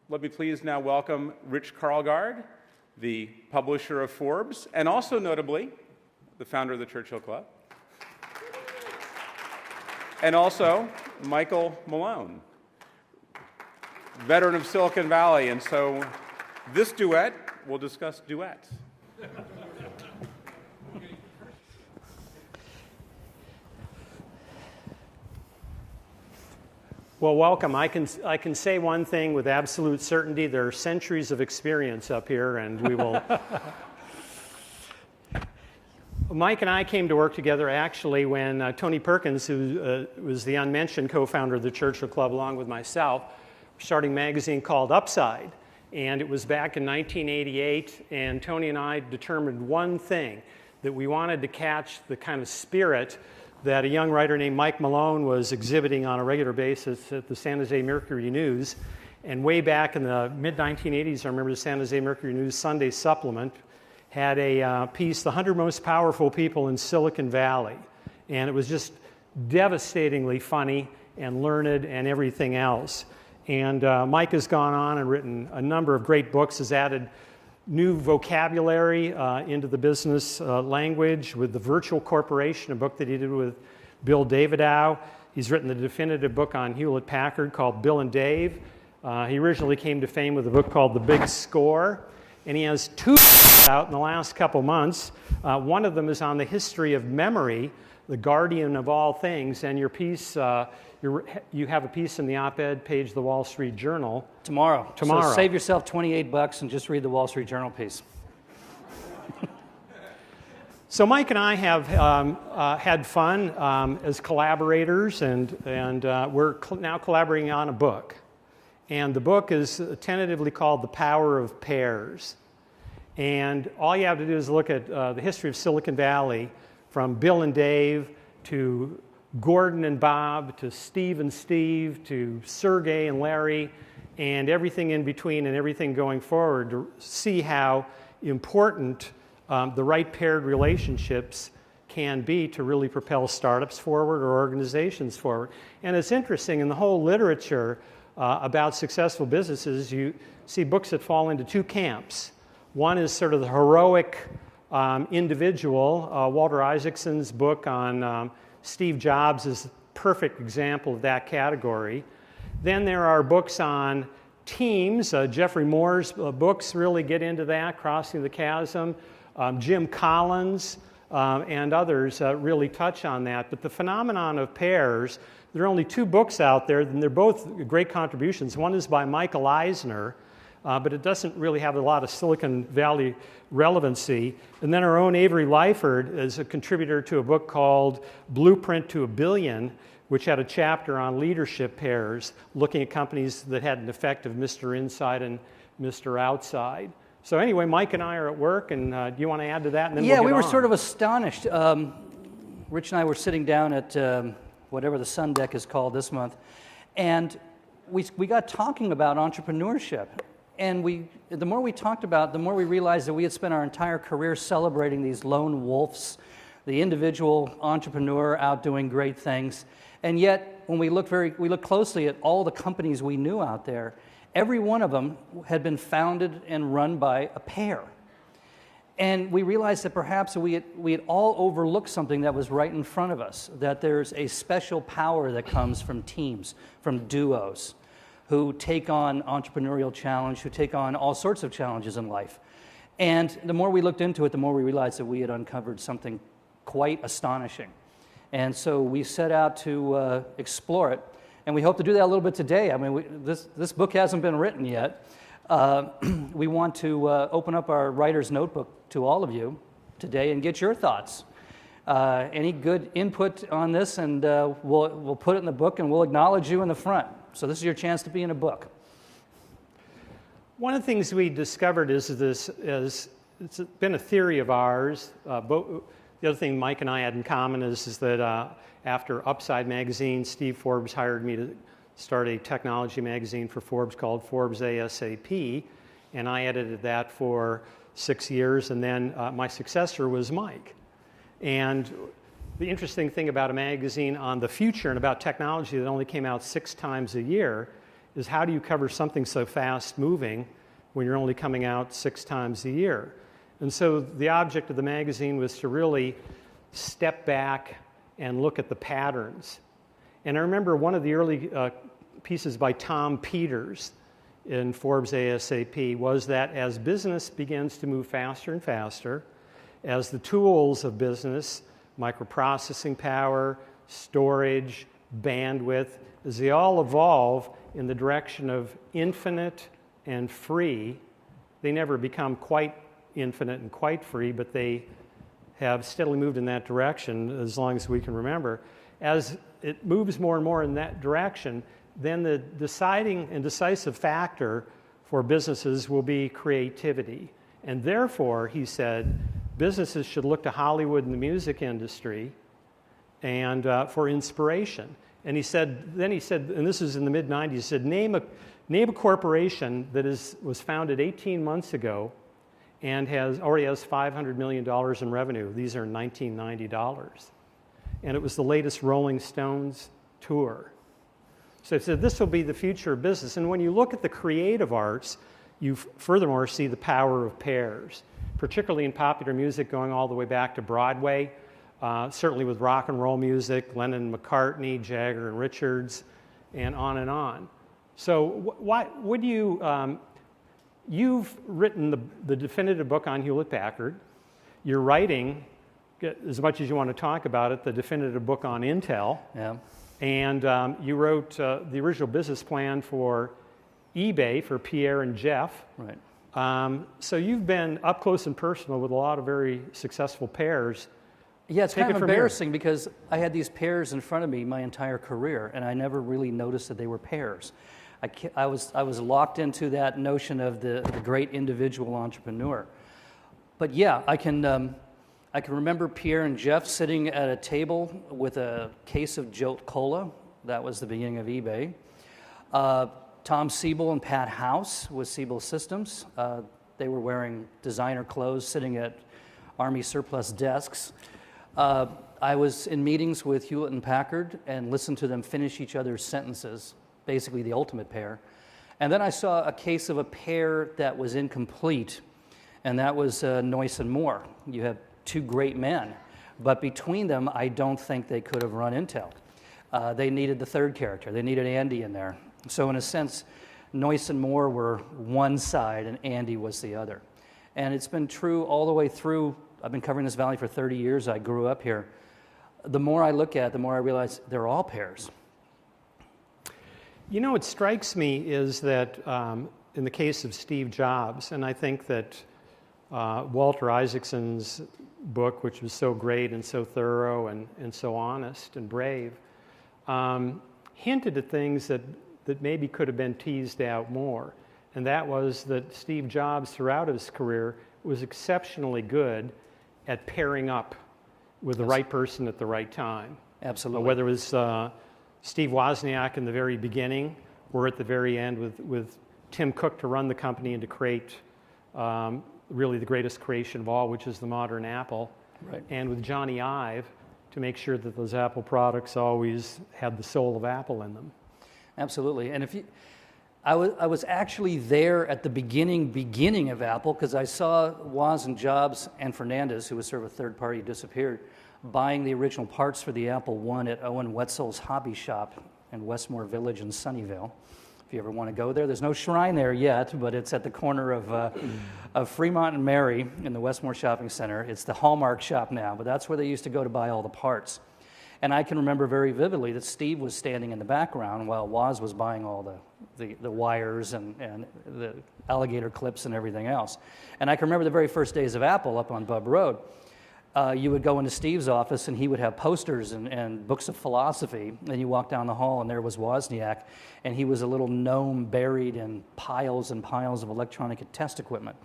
Let me please now welcome Rich Karlgaard, the publisher of Forbes, and also notably, the founder of the Churchill Club. And also, Michael Malone, veteran of Silicon Valley. And so this duet will discuss duets. Well, welcome. I can say one thing with absolute certainty. There are centuries of experience up here, and we will... Mike and I came to work together actually when Tony Perkins, who was the unmentioned co-founder of the Churchill Club along with myself, were starting a magazine called Upside. And it was back in 1988, and Tony and I determined one thing, that we wanted to catch the kind of spirit that a young writer named Mike Malone was exhibiting on a regular basis at the San Jose Mercury News. And way back in the mid-1980s, I remember the San Jose Mercury News Sunday supplement had a piece, The 100 Most Powerful People in Silicon Valley. And it was just devastatingly funny and learned and everything else. And Mike has gone on and written a number of great books, has added new vocabulary into the business language with The Virtual Corporation, a book that he did with Bill Davidow. He's written the definitive book on Hewlett-Packard called Bill and Dave. He originally came to fame with a book called The Big Score. And he has two out in the last couple months. One of them is on the history of memory, the guardian of all things. And your piece, you have a piece in the op-ed page of the Wall Street Journal. Tomorrow. So save yourself $28 and just read the Wall Street Journal piece. So Mike and I have had fun as collaborators, and we're now collaborating on a book. And the book is tentatively called The Power of Pairs. And all you have to do is look at the history of Silicon Valley, from Bill and Dave to Gordon and Bob to Steve and Steve to Sergey and Larry, and everything in between and everything going forward, to see how important the right paired relationships can be to really propel startups forward or organizations forward. And it's interesting, in the whole literature about successful businesses, you see books that fall into two camps. One is sort of the heroic individual. Walter Isaacson's book on Steve Jobs is a perfect example of that category. Then there are books on teams. Jeffrey Moore's books really get into that, Crossing the Chasm. Jim Collins and others really touch on that. But the phenomenon of pairs, there are only two books out there, and they're both great contributions. One is by Michael Eisner, but it doesn't really have a lot of Silicon Valley relevancy. And then our own Avery Lyford is a contributor to a book called Blueprint to a Billion, which had a chapter on leadership pairs, looking at companies that had an effect of Mr. Inside and Mr. Outside. So anyway, Mike and I are at work, and do you want to add to that? And then yeah, we were sort of astonished. Rich and I were sitting down at whatever the Sun Deck is called this month, and we got talking about entrepreneurship. And the more we talked about it, the more we realized that we had spent our entire career celebrating these lone wolves, the individual entrepreneur out doing great things. And yet, when we looked closely at all the companies we knew out there, every one of them had been founded and run by a pair. And we realized that perhaps we had all overlooked something that was right in front of us, that there's a special power that comes from teams, from duos, who take on entrepreneurial challenge, who take on all sorts of challenges in life. And the more we looked into it, the more we realized that we had uncovered something quite astonishing. And so we set out to explore it, and we hope to do that a little bit today. I mean, this book hasn't been written yet. We want to open up our writer's notebook to all of you today and get your thoughts. Any good input on this, and we'll put it in the book, and we'll acknowledge you in the front. So this is your chance to be in a book. One of the things we discovered is it's been a theory of ours. The other thing Mike and I had in common is that after Upside magazine, Steve Forbes hired me to start a technology magazine for Forbes called Forbes ASAP, and I edited that for 6 years, and then my successor was Mike. And the interesting thing about a magazine on the future and about technology that only came out 6 times a year is how do you cover something so fast moving when you're only coming out 6 times a year? And so the object of the magazine was to really step back and look at the patterns. And I remember one of the early pieces by Tom Peters in Forbes ASAP was that as business begins to move faster and faster, as the tools of business, microprocessing power, storage, bandwidth, as they all evolve in the direction of infinite and free, they never become quite infinite and quite free, but they have steadily moved in that direction as long as we can remember. As it moves more and more in that direction, then the deciding and decisive factor for businesses will be creativity. And therefore, he said, businesses should look to Hollywood and the music industry and for inspiration. And he said, and this is in the mid-90s, he said, name a corporation that was founded 18 months ago and already has $500 million in revenue. These are $1990. And it was the latest Rolling Stones tour. So he said, this will be the future of business. And when you look at the creative arts, you furthermore see the power of pairs, particularly in popular music going all the way back to Broadway, certainly with rock and roll music, Lennon and McCartney, Jagger and Richards, and on and on. So why would you, you've written the definitive book on Hewlett-Packard. You're writing, as much as you want to talk about it, the definitive book on Intel. Yeah. And you wrote the original business plan for eBay for Pierre and Jeff. Right. So you've been up close and personal with a lot of very successful pairs. Yeah, it's kind of from embarrassing because I had these pairs in front of me my entire career, and I never really noticed that they were pairs. I was locked into that notion of the great individual entrepreneur. But yeah, I can remember Pierre and Jeff sitting at a table with a case of Jolt Cola. That was the beginning of eBay. Tom Siebel and Pat House with Siebel Systems. They were wearing designer clothes, sitting at Army surplus desks. I was in meetings with Hewlett and Packard and listened to them finish each other's sentences, basically the ultimate pair. And then I saw a case of a pair that was incomplete, and that was Noyce and Moore. You have 2 great men, but between them, I don't think they could have run Intel. They needed the third character. They needed Andy in there. So in a sense, Noyce and Moore were one side, and Andy was the other. And it's been true all the way through. I've been covering this valley for 30 years. I grew up here. The more I look at it, the more I realize they're all pairs. You know, what strikes me is that in the case of Steve Jobs, and I think that Walter Isaacson's book, which was so great and so thorough and so honest and brave, hinted at things that maybe could have been teased out more. And that was that Steve Jobs, throughout his career, was exceptionally good at pairing up with the right person at the right time. Absolutely. Whether it was Steve Wozniak in the very beginning or at the very end with Tim Cook to run the company and to create really the greatest creation of all, which is the modern Apple. Right. And with Johnny Ive to make sure that those Apple products always had the soul of Apple in them. Absolutely. And I was actually there at the beginning of Apple because I saw Woz and Jobs and Fernandez, who was sort of a third party, disappeared, buying the original parts for the Apple I at Owen Wetzel's hobby shop in Westmore Village in Sunnyvale. If you ever want to go there, there's no shrine there yet, but it's at the corner of Fremont and Mary in the Westmore Shopping Center. It's the Hallmark shop now, but that's where they used to go to buy all the parts. And I can remember very vividly that Steve was standing in the background while Woz was buying all the wires and the alligator clips and everything else. And I can remember the very first days of Apple up on Bub Road. You would go into Steve's office and he would have posters and books of philosophy. And you walk down the hall and there was Wozniak, and he was a little gnome buried in piles and piles of electronic test equipment.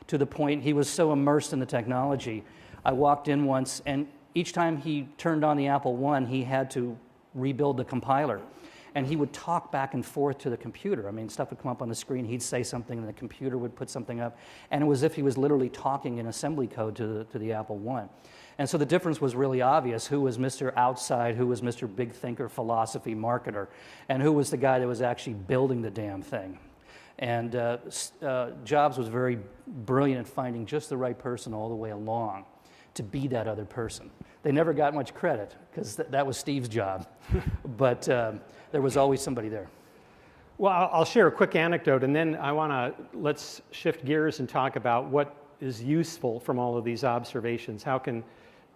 To the point he was so immersed in the technology. I walked in once, and each time he turned on the Apple I, he had to rebuild the compiler. and he would talk back and forth to the computer. I mean, stuff would come up on the screen, he'd say something, and the computer would put something up, and it was as if he was literally talking in assembly code to the Apple I. And so the difference was really obvious. Who was Mr. Outside, who was Mr. Big Thinker, Philosophy, Marketer, and who was the guy that was actually building the damn thing. And Jobs was very brilliant at finding just the right person all the way along to be that other person. They never got much credit, because that was Steve's job, but there was always somebody there. Well, I'll share a quick anecdote, and then let's shift gears and talk about what is useful from all of these observations. How can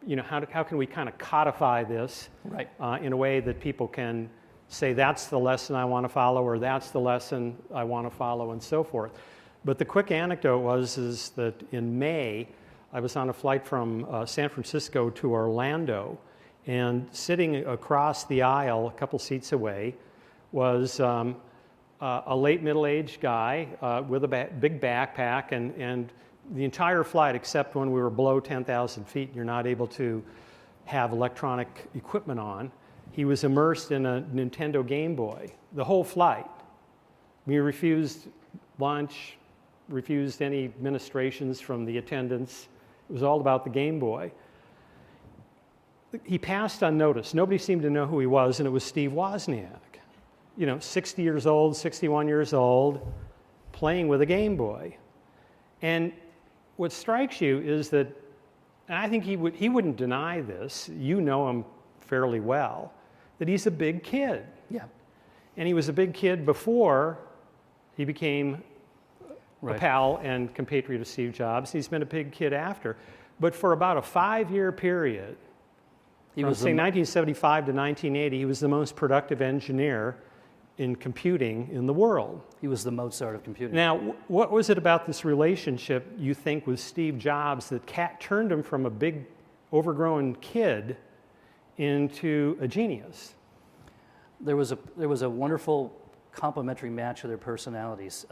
we kind of codify this Right. In a way that people can say, that's the lesson I want to follow, or that's the lesson I want to follow, and so forth. But the quick anecdote is that in May, I was on a flight from San Francisco to Orlando, and sitting across the aisle, a couple seats away, was a late middle-aged guy with a big backpack, and the entire flight, except when we were below 10,000 feet, you're not able to have electronic equipment on. He was immersed in a Nintendo Game Boy the whole flight. We refused lunch, refused any ministrations from the attendants. It was all about the Game Boy. He passed unnoticed. Nobody seemed to know who he was, and it was Steve Wozniak. 60 years old, 61 years old, playing with a Game Boy. And what strikes you is that, and I think he wouldn't deny this, you know him fairly well, that he's a big kid. Yeah. And he was a big kid before he became Right. a pal and compatriot of Steve Jobs. He's been a big kid after. But for about a 5-year period, from 1975 to 1980, he was the most productive engineer in computing in the world. He was the Mozart of computing. Now, what was it about this relationship, you think, with Steve Jobs that turned him from a big, overgrown kid into a genius? There was a wonderful complementary match of their personalities.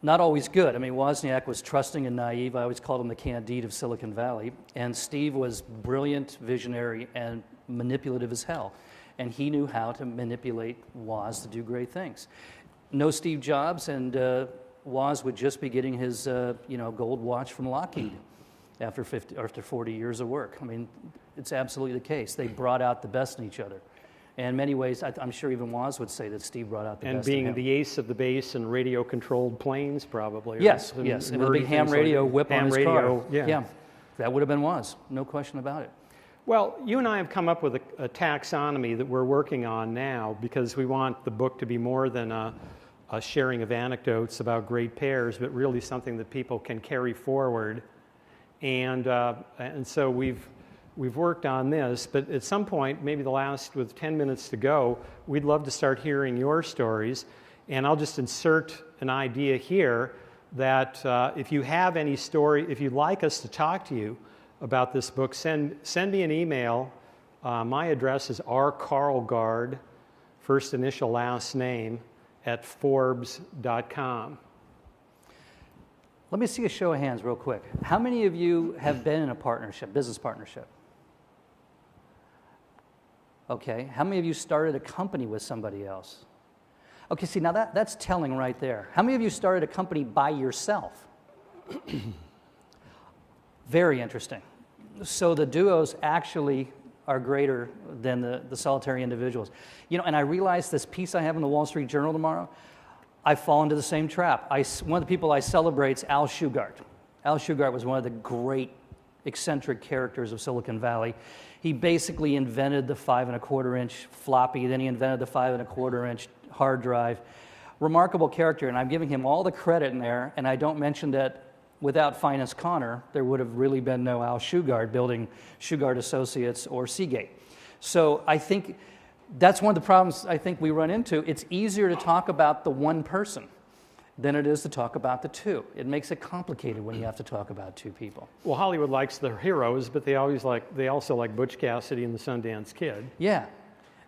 Not always good. I mean, Wozniak was trusting and naive. I always called him the Candide of Silicon Valley. And Steve was brilliant, visionary, and manipulative as hell. And he knew how to manipulate Woz to do great things. No Steve Jobs, and Woz would just be getting his gold watch from Lockheed after 40 years of work. I mean, it's absolutely the case. They brought out the best in each other. And in many ways, I'm sure even Woz would say that Steve brought out the best in him. And being the ace of the base and radio-controlled planes, probably. Yes, yes. And the big ham radio whip on his car. Yeah. That would have been Woz. No question about it. Well, you and I have come up with a taxonomy that we're working on now because we want the book to be more than a sharing of anecdotes about great pairs, but really something that people can carry forward. And so we've worked on this, but at some point, maybe with 10 minutes to go, we'd love to start hearing your stories. And I'll just insert an idea here that if you have any story, if you'd like us to talk to you about this book, send me an email. My address is rkarlgaard, first initial last name, @forbes.com. Let me see a show of hands real quick. How many of you have been in a partnership, business partnership? Okay. How many of you started a company with somebody else? Okay, see, now that's telling right there. How many of you started a company by yourself? Very interesting. So the duos actually are greater than the solitary individuals. And I realize this piece I have in the Wall Street Journal tomorrow, I fall into the same trap. One of the people I celebrate is Al Shugart. Al Shugart was one of the great eccentric characters of Silicon Valley. He basically invented the 5.25-inch floppy, then he invented the 5.25-inch hard drive. Remarkable character, and I'm giving him all the credit in there, and I don't mention that without Finance Connor, there would have really been no Al Shugart building Shugart Associates or Seagate. So I think that's one of the problems I think we run into. It's easier to talk about the one person than it is to talk about the two. It makes it complicated when you have to talk about two people. Well, Hollywood likes their heroes, but they also like Butch Cassidy and the Sundance Kid. Yeah,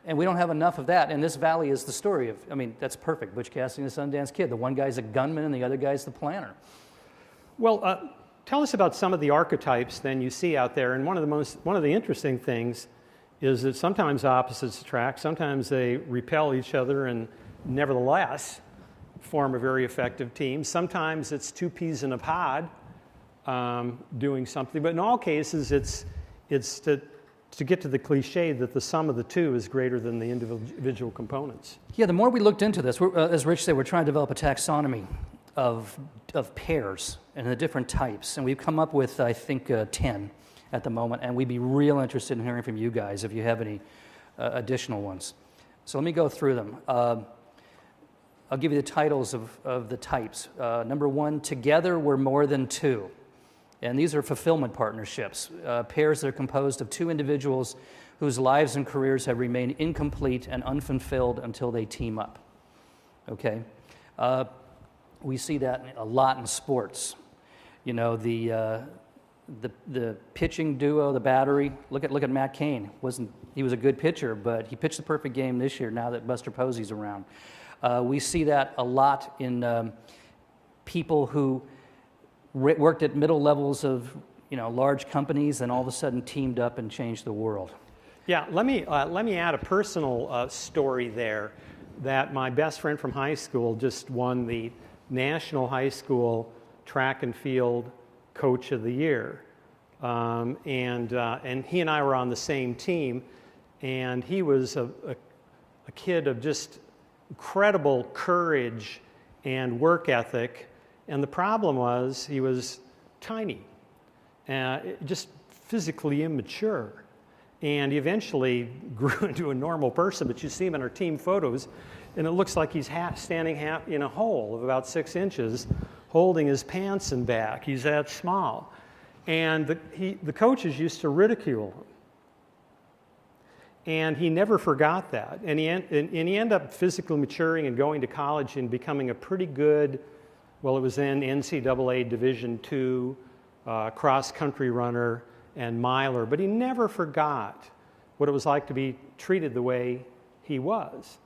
and we don't have enough of that. And this valley is the story of, that's perfect. Butch Cassidy and the Sundance Kid. The one guy's a gunman and the other guy's the planner. Well, tell us about some of the archetypes then you see out there. And one of the interesting things is that sometimes opposites attract, sometimes they repel each other and nevertheless form a very effective team. Sometimes it's two peas in a pod doing something, but in all cases it's to get to the cliche that the sum of the two is greater than the individual components. Yeah, the more we looked into this, as Rich said, we're trying to develop a taxonomy of pairs and the different types, and we've come up with, I think, 10 at the moment, and we'd be real interested in hearing from you guys if you have any additional ones. So let me go through them. I'll give you the titles of the types. Number 1, together we're more than two. And these are fulfillment partnerships, pairs that are composed of two individuals whose lives and careers have remained incomplete and unfulfilled until they team up. Okay? We see that a lot in sports. You know, the pitching duo, the battery. Look at Matt Cain. He was a good pitcher, but he pitched the perfect game this year now that Buster Posey's around. We see that a lot in people who worked at middle levels of large companies and all of a sudden teamed up and changed the world. Yeah, let me add a personal story there. That my best friend from high school just won the National High School Track and Field Coach of the Year, and he and I were on the same team, and he was a kid of just incredible courage and work ethic. And the problem was he was tiny, just physically immature. And he eventually grew into a normal person, but you see him in our team photos, and it looks like he's standing in a hole of about 6 inches, holding his pants in back. He's that small. And the coaches used to ridicule him. And he never forgot that. And he ended up physically maturing and going to college and becoming a pretty good, well, it was then NCAA Division II cross-country runner and miler, but he never forgot what it was like to be treated the way he was.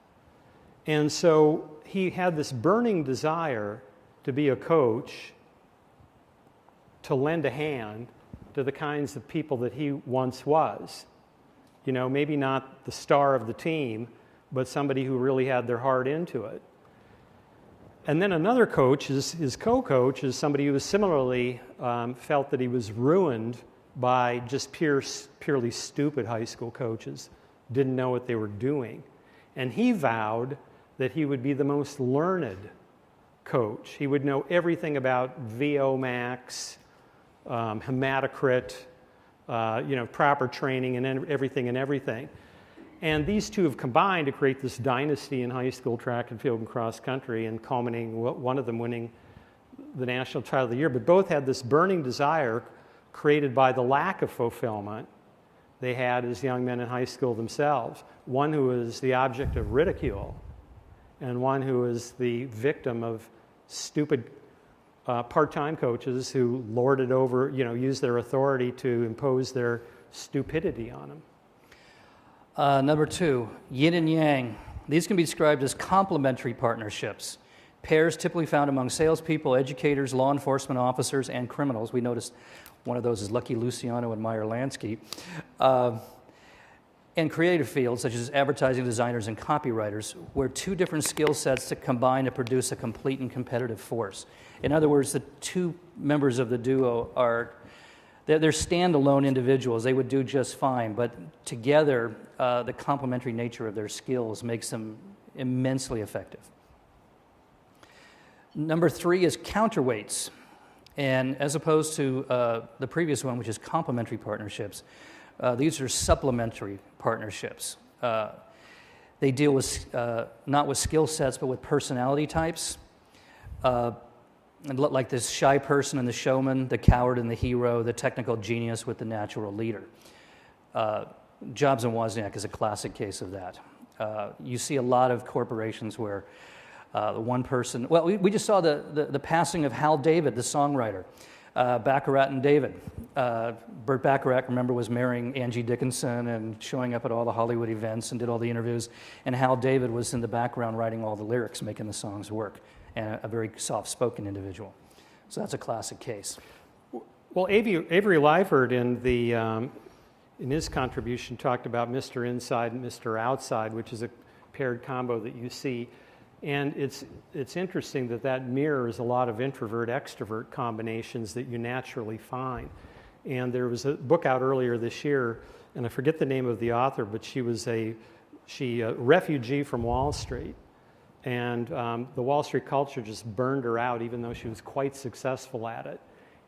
And so he had this burning desire to be a coach, to lend a hand to the kinds of people that he once was. Maybe not the star of the team, but somebody who really had their heart into it. And then another coach, his co-coach, is somebody who was similarly felt that he was ruined by just purely stupid high school coaches, didn't know what they were doing. And he vowed that he would be the most learned coach. He would know everything about VO max, hematocrit, proper training and everything. And these two have combined to create this dynasty in high school track and field and cross country, and culminating one of them winning the National Child of the Year. But both had this burning desire created by the lack of fulfillment they had as young men in high school themselves. One who was the object of ridicule, and one who was the victim of stupid part-time coaches who lorded over, used their authority to impose their stupidity on them. Number 2, Yin and Yang. These can be described as complementary partnerships. Pairs typically found among salespeople, educators, law enforcement officers, and criminals. We noticed one of those is Lucky Luciano and Meyer Lansky. And creative fields such as advertising designers and copywriters, where two different skill sets to combine to produce a complete and competitive force. In other words, the two members of the duo they're standalone individuals. They would do just fine, but together, the complementary nature of their skills makes them immensely effective. Number 3 is counterweights. And as opposed to the previous one, which is complementary partnerships, these are supplementary partnerships. They deal with not with skill sets, but with personality types. And like this shy person and the showman, the coward and the hero, the technical genius with the natural leader. Jobs and Wozniak is a classic case of that. You see a lot of corporations where the one person... Well, we just saw the passing of Hal David, the songwriter. Baccarat and David. Burt Bacharach, remember, was marrying Angie Dickinson and showing up at all the Hollywood events and did all the interviews. And Hal David was in the background writing all the lyrics, making the songs work. And a very soft-spoken individual. So that's a classic case. Well, Avery Lyford in in his contribution, talked about Mr. Inside and Mr. Outside, which is a paired combo that you see. And it's interesting that mirrors a lot of introvert-extrovert combinations that you naturally find. And there was a book out earlier this year, and I forget the name of the author, but she was a refugee from Wall Street. And the Wall Street culture just burned her out, even though she was quite successful at it.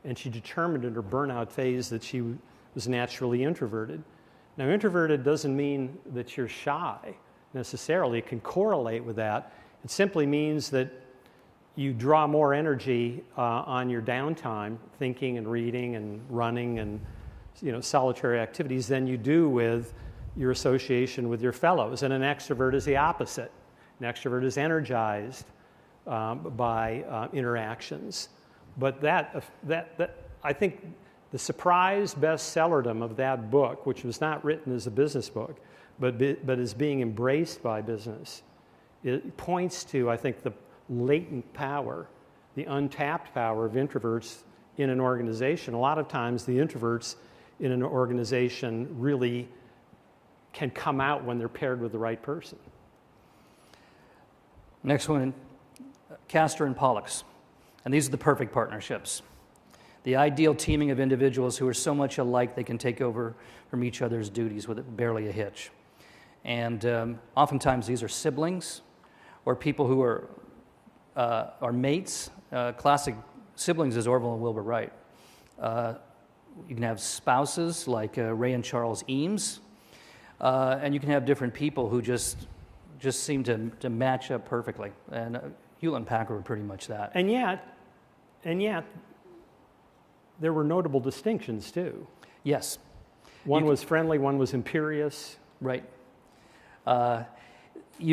And she determined in her burnout phase that she was naturally introverted. Now, introverted doesn't mean that you're shy necessarily. It can correlate with that. It simply means that you draw more energy on your downtime, thinking and reading and running and solitary activities, than you do with your association with your fellows. And an extrovert is the opposite. An extrovert is energized by interactions. But that I think the surprise bestsellerdom of that book, which was not written as a business book, but is being embraced by business, it points to, I think, the latent power, the untapped power of introverts in an organization. A lot of times the introverts in an organization really can come out when they're paired with the right person. Next one, Castor and Pollux. And these are the perfect partnerships. The ideal teaming of individuals who are so much alike they can take over from each other's duties with barely a hitch. And oftentimes these are siblings or people who are mates. Classic siblings is Orville and Wilbur Wright. You can have spouses like Ray and Charles Eames. And you can have different people who just seem to match up perfectly. And Hewlett and Packard were pretty much that. And yet, there were notable distinctions too. Yes. One was friendly, one was imperious. Right. Look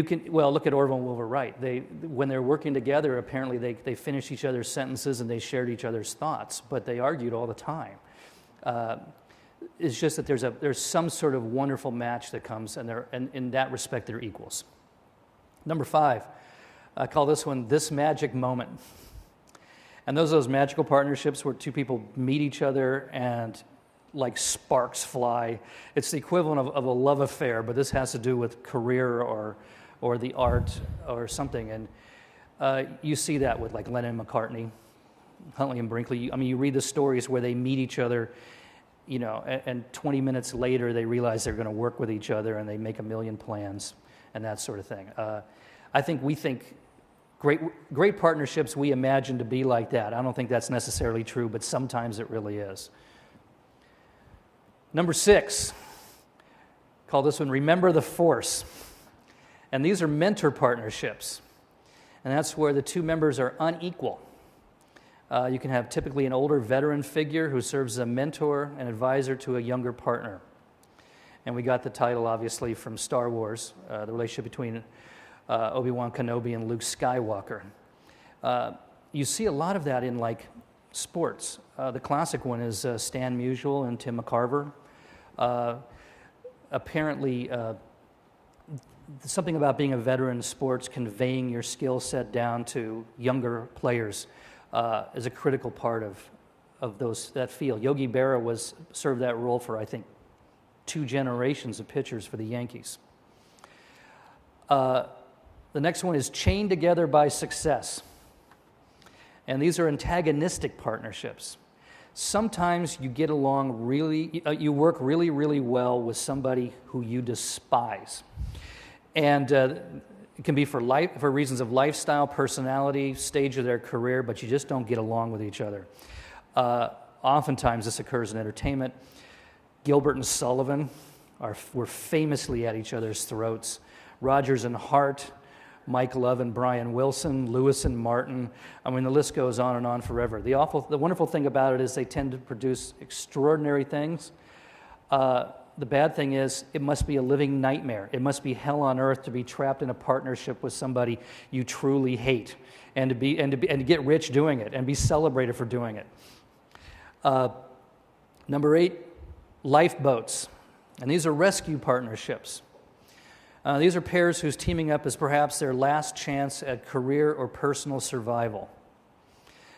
at Orville and Wilbur Wright. When they're working together, apparently they finished each other's sentences and they shared each other's thoughts, but they argued all the time. It's just that there's some sort of wonderful match that comes, and in that respect, they're equals. Number 5, I call this one This Magic Moment. And those magical partnerships where two people meet each other and like sparks fly. It's the equivalent of a love affair, but this has to do with career or the art or something. And you see that with like Lennon and McCartney, Huntley and Brinkley. You read the stories where they meet each other, and 20 minutes later they realize they're going to work with each other and they make a million plans and that sort of thing. We think great partnerships we imagine to be like that. I don't think that's necessarily true, but sometimes it really is. Number 6, call this one Remember the Force. And these are mentor partnerships. And that's where the two members are unequal. You can have typically an older veteran figure who serves as a mentor and advisor to a younger partner. And we got the title, obviously, from Star Wars, the relationship between Obi-Wan Kenobi and Luke Skywalker. You see a lot of that in, like, sports. The classic one is Stan Musial and Tim McCarver. Apparently, something about being a veteran in sports, conveying your skill set down to younger players is a critical part of that field. Yogi Berra served that role for, I think, 2 generations of pitchers for the Yankees. The next one is Chained Together by Success. And these are antagonistic partnerships. Sometimes you get along you work really, really well with somebody who you despise. And it can be for reasons of lifestyle, personality, stage of their career, but you just don't get along with each other. Oftentimes this occurs in entertainment. Gilbert and Sullivan were famously at each other's throats. Rodgers and Hart, Mike Love and Brian Wilson, Lewis and Martin. The list goes on and on forever. The wonderful thing about it is they tend to produce extraordinary things. The bad thing is it must be a living nightmare. It must be hell on earth to be trapped in a partnership with somebody you truly hate, and to get rich doing it and be celebrated for doing it. Number 8, lifeboats, and these are rescue partnerships. These are pairs whose teaming up is perhaps their last chance at career or personal survival.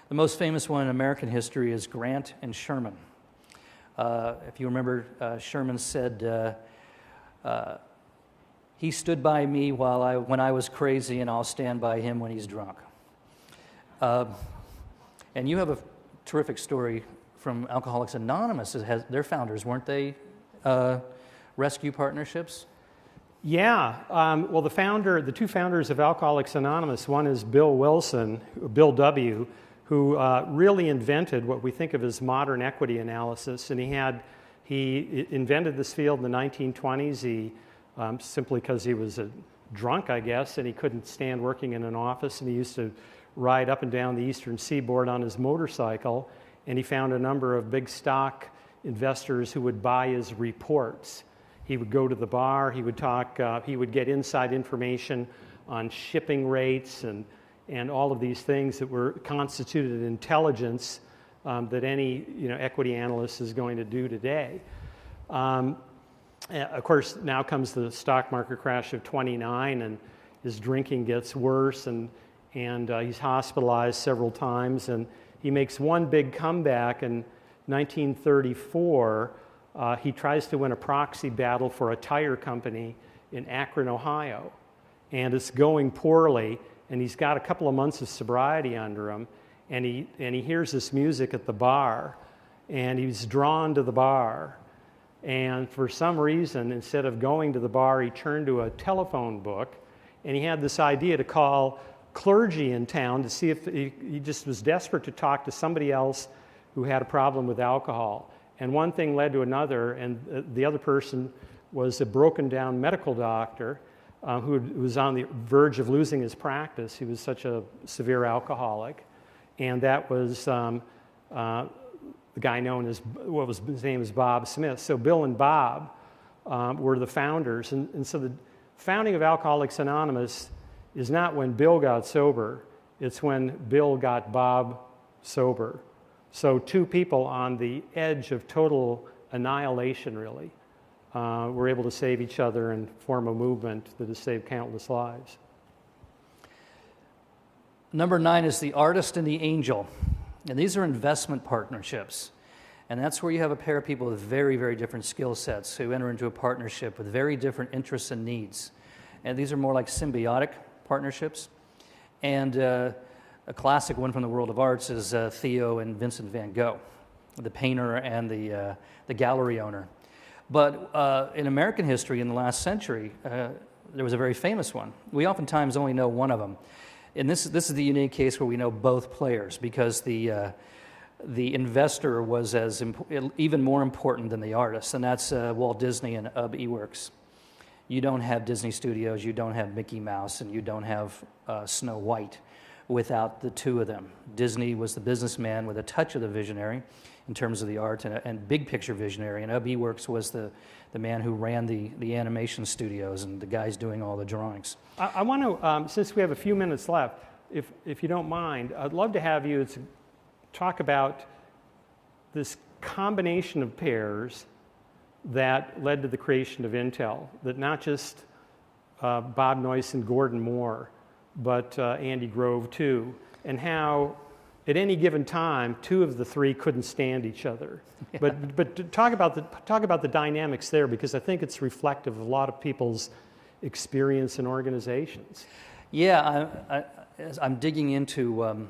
The most famous one in American history is Grant and Sherman. If you remember, Sherman said, he stood by me when I was crazy, and I'll stand by him when he's drunk. And you have a terrific story from Alcoholics Anonymous. Their founders, weren't they rescue partnerships? Yeah. Well, the two founders of Alcoholics Anonymous, one is Bill Wilson, Bill W., who really invented what we think of as modern equity analysis. And he invented this field in the 1920s. He simply because he was a drunk, I guess, and he couldn't stand working in an office, and he used to ride up and down the eastern seaboard on his motorcycle, and he found a number of big stock investors who would buy his reports. He would go to the bar, he would talk, he would get inside information on shipping rates and all of these things that were constituted intelligence that any equity analyst is going to do today. Of course, now comes the stock market crash of '29, and his drinking gets worse, and he's hospitalized several times, and he makes one big comeback in 1934. He tries to win a proxy battle for a tire company in Akron, Ohio, and it's going poorly, and he's got a couple of months of sobriety under him, and he hears this music at the bar, and he's drawn to the bar. And for some reason, instead of going to the bar, he turned to a telephone book, and he had this idea to call clergy in town to see if he just was desperate to talk to somebody else who had a problem with alcohol. And one thing led to another, and the other person was a broken down medical doctor who was on the verge of losing his practice. He was such a severe alcoholic. And that was the guy known as, his name is Bob Smith. So Bill and Bob were the founders. And so the founding of Alcoholics Anonymous is not when Bill got sober, it's when Bill got Bob sober. So two people on the edge of total annihilation, really, were able to save each other and form a movement that has saved countless lives. Number 9 is the artist and the angel. And these are investment partnerships. And that's where you have a pair of people with very, very different skill sets who enter into a partnership with very different interests and needs. And these are more like symbiotic partnerships. And a classic one from the world of arts is Theo and Vincent van Gogh, the painter and the gallery owner. But in American history in the last century, there was a very famous one. We oftentimes only know one of them. And this is the unique case where we know both players, because the investor was even more important than the artist, and that's Walt Disney and Ub Iwerks. You don't have Disney Studios, you don't have Mickey Mouse, and you don't have Snow White without the two of them. Disney was the businessman with a touch of the visionary in terms of the art and big picture visionary, and Ub Iwerks was the man who ran the animation studios and the guys doing all the drawings. I want to, since we have a few minutes left, if you don't mind, I'd love to have you talk about this combination of pairs that led to the creation of Intel, that not just Bob Noyce and Gordon Moore, but Andy Grove too, and how at any given time, two of the three couldn't stand each other. Yeah. But talk about the dynamics there, because I think it's reflective of a lot of people's experience in organizations. Yeah, I'm digging into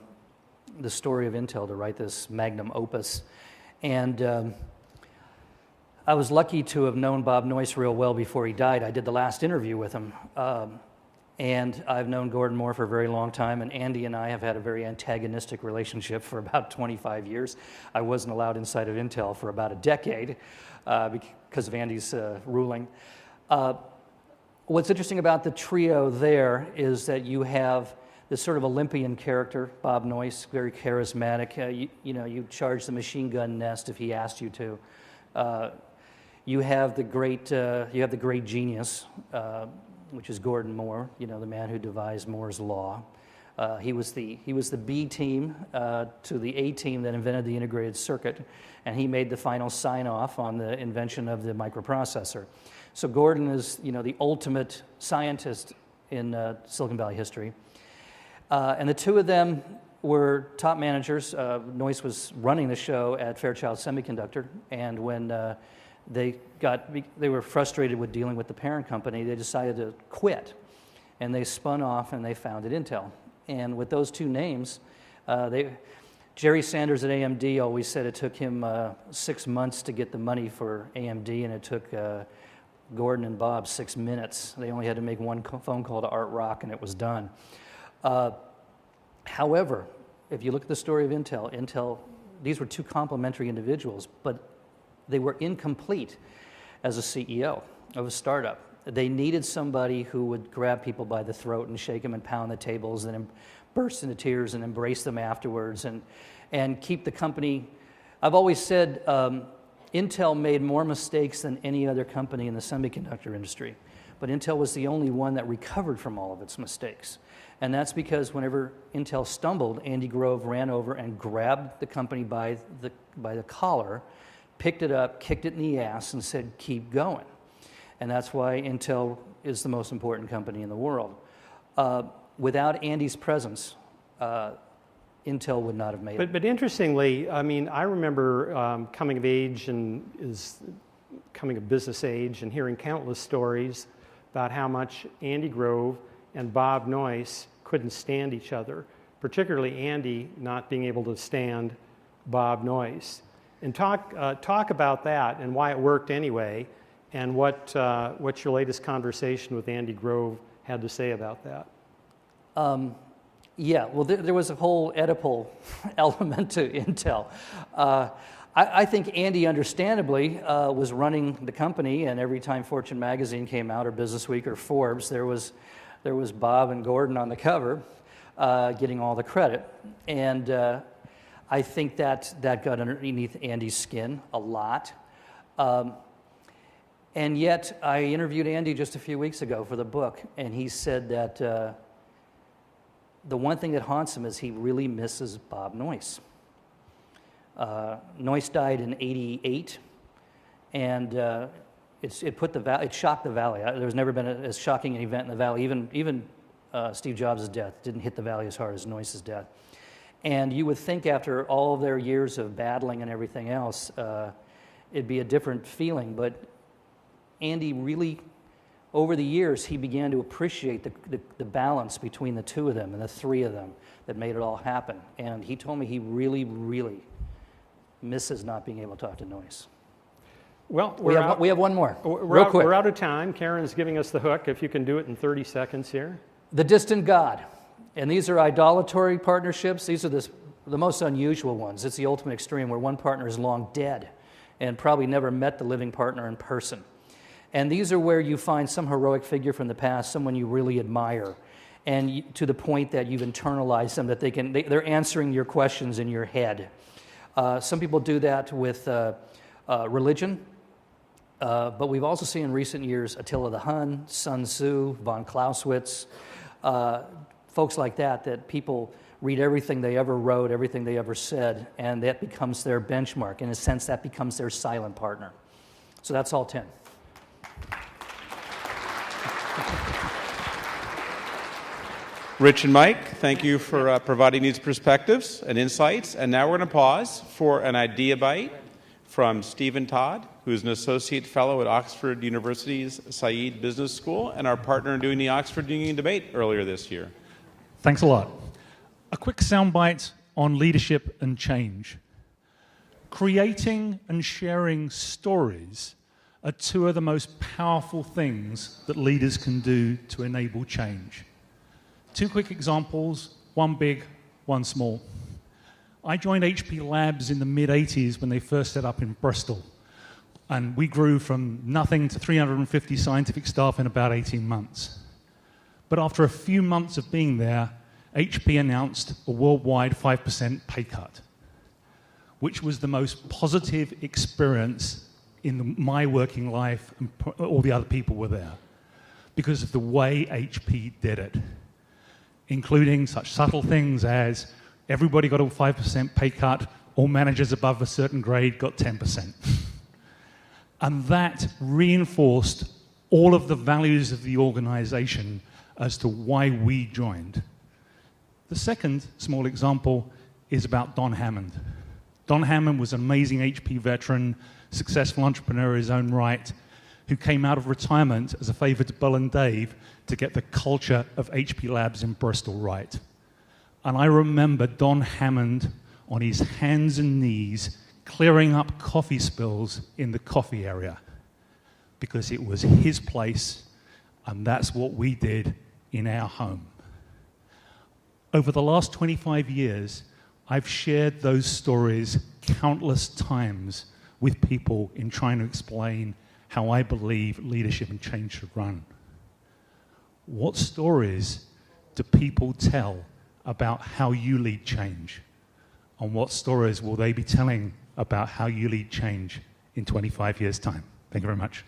the story of Intel to write this magnum opus, and I was lucky to have known Bob Noyce real well before he died. I did the last interview with him. And I've known Gordon Moore for a very long time, and Andy and I have had a very antagonistic relationship for about 25 years. I wasn't allowed inside of Intel for about a decade because of Andy's ruling. What's interesting about the trio there is that you have this sort of Olympian character, Bob Noyce, very charismatic. You charge the machine gun nest if he asked you to. You have the great genius, which is Gordon Moore, the man who devised Moore's Law. He was the B team to the A team that invented the integrated circuit, and he made the final sign-off on the invention of the microprocessor. So Gordon is, the ultimate scientist in Silicon Valley history. And the two of them were top managers. Noyce was running the show at Fairchild Semiconductor, and when they were frustrated with dealing with the parent company, they decided to quit, and they spun off and they founded Intel. And with those two names, Jerry Sanders at AMD always said it took him 6 months to get the money for AMD, and it took Gordon and Bob 6 minutes. They only had to make one phone call to Art Rock, and it was done. However, if you look at the story of Intel, these were two complementary individuals, but they were incomplete as a CEO of a startup. They needed somebody who would grab people by the throat and shake them and pound the tables and burst into tears and embrace them afterwards and keep the company. I've always said Intel made more mistakes than any other company in the semiconductor industry, but Intel was the only one that recovered from all of its mistakes. And that's because whenever Intel stumbled, Andy Grove ran over and grabbed the company by the collar, picked it up, kicked it in the ass, and said, keep going. And that's why Intel is the most important company in the world. Without Andy's presence, Intel would not have made it. But interestingly, I mean, I remember coming of age and coming of business age and hearing countless stories about how much Andy Grove and Bob Noyce couldn't stand each other, particularly Andy not being able to stand Bob Noyce. And talk about that and why it worked anyway, and what's your latest conversation with Andy Grove had to say about that? Yeah, well, there was a whole Oedipal element to Intel. I think Andy, understandably, was running the company, and every time Fortune magazine came out, or Business Week, or Forbes, there was Bob and Gordon on the cover, getting all the credit. And I think that got underneath Andy's skin a lot. And yet, I interviewed Andy just a few weeks ago for the book, and he said that the one thing that haunts him is he really misses Bob Noyce. Noyce died in '88, and it shocked the Valley. There's never been as shocking an event in the Valley. Even Steve Jobs' death didn't hit the Valley as hard as Noyce's death. And you would think after all of their years of battling and everything else, it'd be a different feeling. But Andy really, over the years, he began to appreciate the balance between the two of them and the three of them that made it all happen. And he told me he really, really misses not being able to talk to Noyce. Well, we have one more. Real quick. We're out of time. Karen's giving us the hook. If you can do it in 30 seconds here. The distant God. And these are idolatory partnerships. These are the most unusual ones. It's the ultimate extreme where one partner is long dead and probably never met the living partner in person. And these are where you find some heroic figure from the past, someone you really admire, and to the point that you've internalized them, that they're answering your questions in your head. Some people do that with religion, but we've also seen in recent years Attila the Hun, Sun Tzu, von Clausewitz, folks like that people read everything they ever wrote, everything they ever said, and that becomes their benchmark. In a sense, that becomes their silent partner. So that's all 10. Rich and Mike, thank you for providing these perspectives and insights. And now we're going to pause for an idea bite from Stephen Todd, who is an associate fellow at Oxford University's Said Business School and our partner in doing the Oxford Union debate earlier this year. Thanks a lot. A quick soundbite on leadership and change. Creating and sharing stories are two of the most powerful things that leaders can do to enable change. Two quick examples, one big, one small. I joined HP Labs in the mid-'80s when they first set up in Bristol. And we grew from nothing to 350 scientific staff in about 18 months. But after a few months of being there, HP announced a worldwide 5% pay cut, which was the most positive experience in my working life, and all the other people were there, because of the way HP did it, including such subtle things as everybody got a 5% pay cut, all managers above a certain grade got 10%. And that reinforced all of the values of the organization as to why we joined. The second small example is about Don Hammond. Don Hammond was an amazing HP veteran, successful entrepreneur in his own right, who came out of retirement as a favor to Bill and Dave to get the culture of HP Labs in Bristol right. And I remember Don Hammond on his hands and knees clearing up coffee spills in the coffee area because it was his place, and that's what we did in our home. Over the last 25 years, I've shared those stories countless times with people in trying to explain how I believe leadership and change should run. What stories do people tell about how you lead change? And what stories will they be telling about how you lead change in 25 years' time? Thank you very much.